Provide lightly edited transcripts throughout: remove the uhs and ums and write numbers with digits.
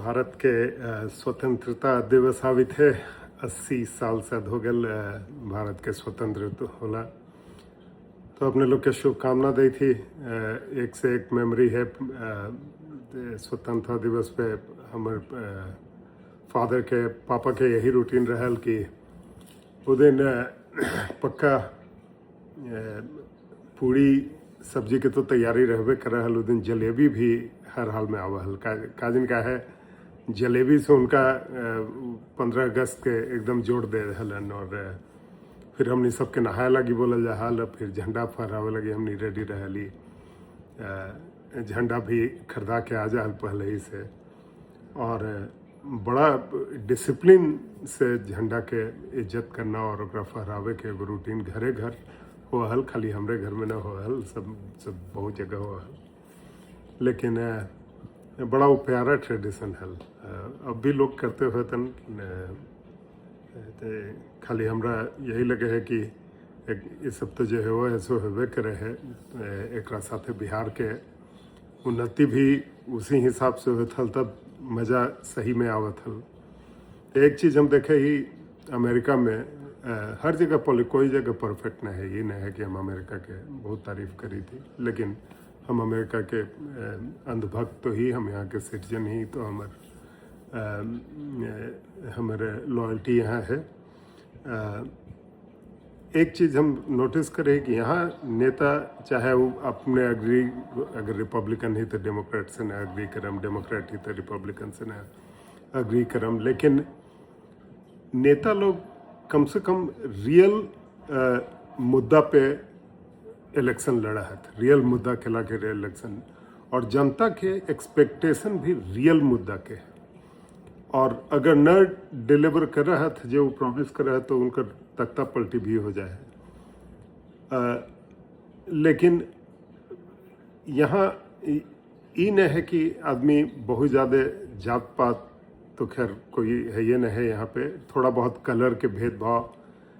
भारत के स्वतंत्रता दिवस आवी थे 80 साल से हो गल भारत के स्वतंत्र तो होला। तो अपने लोग के शुभकामना दी थी। एक से एक मेमोरी है स्वतंत्रता दिवस पे। हमारे फादर के पापा के यही रूटीन रहल कि वो दिन पक्का पूरी सब्जी के तो तैयारी रहबे कर रहल। उस दिन जलेबी भी हर हाल में आवल काजिन का है। जलेबी से उनका 15 अगस्त के एकदम जोड़ दे रहलन। और फिर हमनी सबके नहाए लगी बोलल जा हाल। फिर झंडा फहरावे लगी हमनी रेडी रहली। झंडा भी खरीदा के आ जा पहले ही से। और बड़ा डिसिप्लिन से झंडा के इज्जत करना और ओकरा फहरावे के एगो रूटीन घरे घर हो हल। खाली हमरे घर में न हो हल, सब बहुत जगह हो हल। लेकिन बड़ा वो प्यारा ट्रेडिशन है। अब भी लोग करते हुए तन खाली हमरा यही लगे है कि ये सब तो जो है वो ऐसो हेबे करे है। एक साथे बिहार के उन्नति भी उसी हिसाब से होत हल, तब मज़ा सही में आवत हल। एक चीज़ हम देखे ही अमेरिका में हर जगह कोई जगह परफेक्ट नहीं है। ये नहीं है कि हम अमेरिका के बहुत तारीफ करी थी, लेकिन हम अमेरिका के अंधभक्त तो ही, हम यहाँ के सिटीजन ही तो हमारे लॉयल्टी यहाँ है। एक चीज़ हम नोटिस करें कि यहाँ नेता चाहे वो अपने अग्री, अगर रिपब्लिकन ही तो डेमोक्रेट से ना अग्री करम, डेमोक्रेट ही तो रिपब्लिकन से ना अग्री करम, लेकिन नेता लोग कम से कम रियल मुद्दा पे इलेक्शन लड़ा है। रियल मुद्दा केला के रियल इलेक्शन, और जनता के एक्सपेक्टेशन भी रियल मुद्दा के है। और अगर न डिलीवर कर रहा था जो वो प्रॉमिस कर रहा है तो उनका तख्ता पलटी भी हो जाए। लेकिन यहाँ ये नहीं है कि आदमी बहुत ज़्यादा जात पात तो खैर कोई है ये नहीं है। यहाँ पे थोड़ा बहुत कलर के भेदभाव,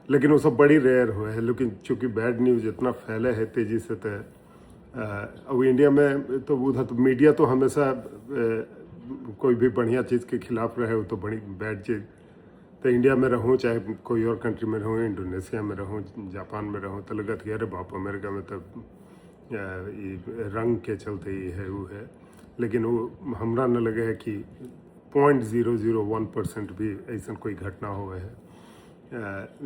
लेकिन वो सब बड़ी रेयर हुए है। लेकिन चूंकि बैड न्यूज़ इतना फैले है तेज़ी से, तो अब इंडिया में तो उधर तो मीडिया तो हमेशा कोई भी बढ़िया चीज़ के खिलाफ रहे हो तो बड़ी बैड चीज़। तो इंडिया में रहूँ चाहे कोई और कंट्री में रहूँ, इंडोनेशिया में रहूँ, जापान में रहूँ, तो लगता है अरे बाप अमेरिका में तो रंग के चलते ही है वो है। लेकिन वो हमरा न लगे है कि 0.001% भी ऐसा कोई घटना हुए है।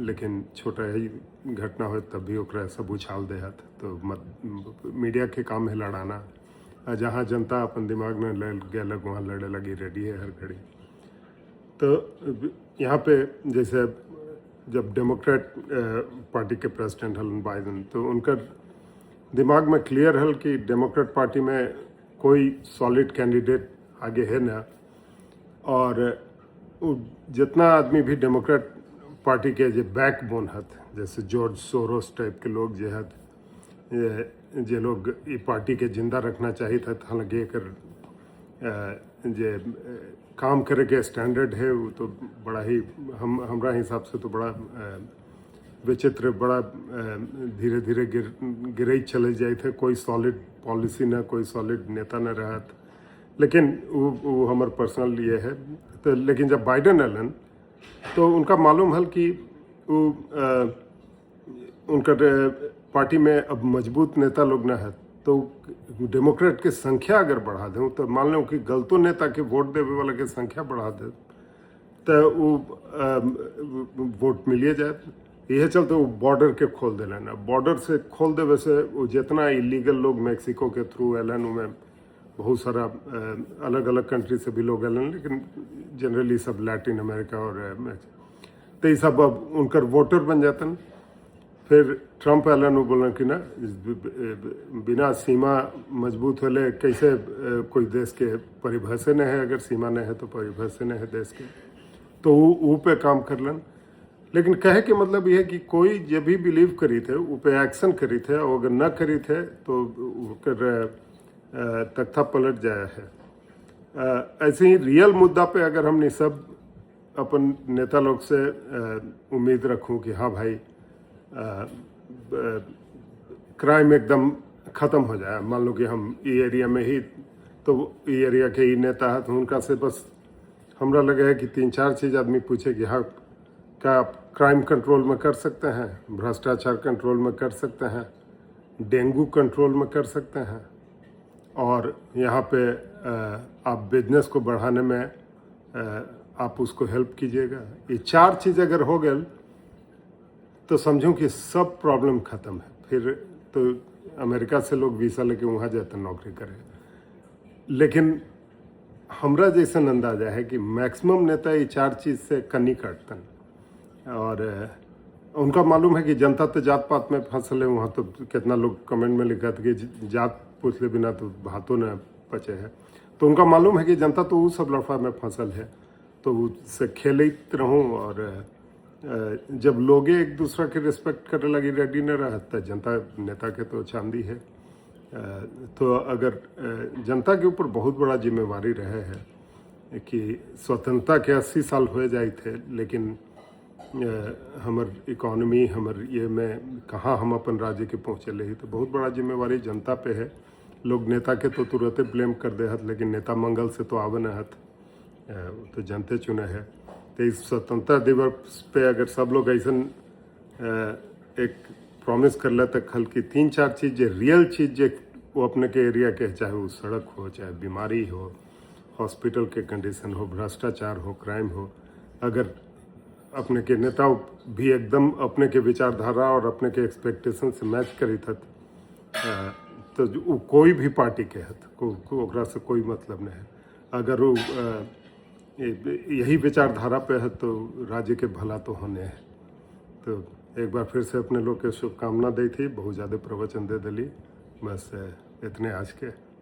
लेकिन छोटा ही घटना हो तब भी ओकरा सब उछाल दे हाथ। तो मीडिया के काम है लड़ाना। जहाँ जनता अपन दिमाग में लग वहाँ लड़े लगी रेडी है हर घड़ी। तो यहाँ पे जैसे जब डेमोक्रेट पार्टी के प्रेसिडेंट हलन बाइडन, तो उनका दिमाग में क्लियर हल कि डेमोक्रेट पार्टी में कोई सॉलिड कैंडिडेट आगे है ना। और जितना आदमी भी डेमोक्रेट पार्टी के जो बैकबोन हत, जैसे जॉर्ज सोरोस टाइप के लोग जो हत, जे लोग ये पार्टी के जिंदा रखना चाहिए था। हालांकि एक जे काम करे के स्टैंडर्ड है वो तो बड़ा ही हमरा हिसाब से तो बड़ा विचित्र, बड़ा धीरे धीरे गिरई चले जाए थे। कोई सॉलिड पॉलिसी ना, कोई सॉलिड नेता न रहत। लेकिन वो हमार पर्सनल ये है। तो लेकिन जब बाइडन एलन तो उनका मालूम हल कि वो उनका पार्टी में अब मजबूत नेता लोग ना है। तो डेमोक्रेट के संख्या अगर बढ़ा दें तो मान लो कि गलतों नेता के वोट देवे वाला के संख्या बढ़ा दे तो वो वोट मिलिए जाए। यह चलते वो बॉर्डर के खोल दिलन। बॉर्डर से खोल देवे से वो जितना इलीगल लोग मैक्सिको के थ्रू एलन, उनमें बहुत सारा अलग अलग कंट्री से भी लोग एलन, लेकिन जनरली सब लैटिन अमेरिका और तो ये सब अब उनकर वोटर बन जाते हैं। फिर ट्रंप एलन वो बोलन कि ना बिना सीमा मजबूत होले कैसे कोई देश के परिभाषा नहीं है। अगर सीमा नहीं है तो परिभाषा नहीं है देश के, तो वो पे काम करलन। लेकिन कहे के मतलब यह है कि कोई जो भी बिलीव करी थे वो पे एक्शन करी थे, और अगर न करी थे तो तख्ता पलट जाया है। ऐसे ही रियल मुद्दा पे अगर हमने सब अपन नेता लोग से उम्मीद रखूं कि हाँ भाई क्राइम एकदम ख़त्म हो जाए। मान लो कि हम ये एरिया में ही, तो ये एरिया के ही नेता है तो उनका से बस हमरा लगे है कि 3-4 चीज़ आदमी पूछे कि हाँ, क्या आप क्राइम कंट्रोल में कर सकते हैं, भ्रष्टाचार कंट्रोल में कर सकते हैं, डेंगू कंट्रोल में कर सकते हैं, और यहाँ पे आप बिजनेस को बढ़ाने में आप उसको हेल्प कीजिएगा। ये 4 चीज़ अगर हो गए तो समझूं कि सब प्रॉब्लम ख़त्म है। फिर तो अमेरिका से लोग वीसा लेके वहाँ जाते नौकरी करें। लेकिन हमरा जैसन अंदाजा है कि मैक्सिमम नेता ये 4 चीज़ से कनी काटतन, और उनका मालूम है कि जनता तो जात पात में फंसल है। वहाँ तो कितना लोग कमेंट में लिखा था कि जात पूछ ले बिना तो भातों न पचे है। तो उनका मालूम है कि जनता तो वो सब लफड़ा में फंसल है, तो उससे खेलते रहूँ। और जब लोग एक दूसरा के रिस्पेक्ट करे लगी रेडी न रहता, जनता नेता के तो चांदी है। तो अगर जनता के ऊपर बहुत बड़ा जिम्मेवारी रहे है कि स्वतंत्रता के 80 साल हो जाए थे, लेकिन हमर इकोनॉमी हमर ये में कहाँ हम अपन राज्य के पहुँचे रही, तो बहुत बड़ा जिम्मेवारी जनता पे है। लोग नेता के तो तुरंत ब्लेम कर दे हत, लेकिन नेता मंगल से तो आवे न हत, तो जनते चुने है। तो इस स्वतंत्रता दिवस पे अगर सब लोग ऐसा एक प्रॉमिस कर लेते कल की 3-4 चीज़ रियल चीज़ जो वो अपने के एरिया के, चाहे वो सड़क हो, चाहे बीमारी हो, हॉस्पिटल के कंडीशन हो, भ्रष्टाचार हो, क्राइम हो, अगर अपने के नेता भी एकदम अपने के विचारधारा और अपने के एक्सपेक्टेशन से मैच करी था, तो वो कोई भी पार्टी के हत ओकरा से कोई मतलब नहीं है। अगर वो यही विचारधारा पे है तो राज्य के भला तो होने है। तो एक बार फिर से अपने लोग के शुभकामना दी थी, बहुत ज़्यादा प्रवचन दे दिली, बस इतने आज के।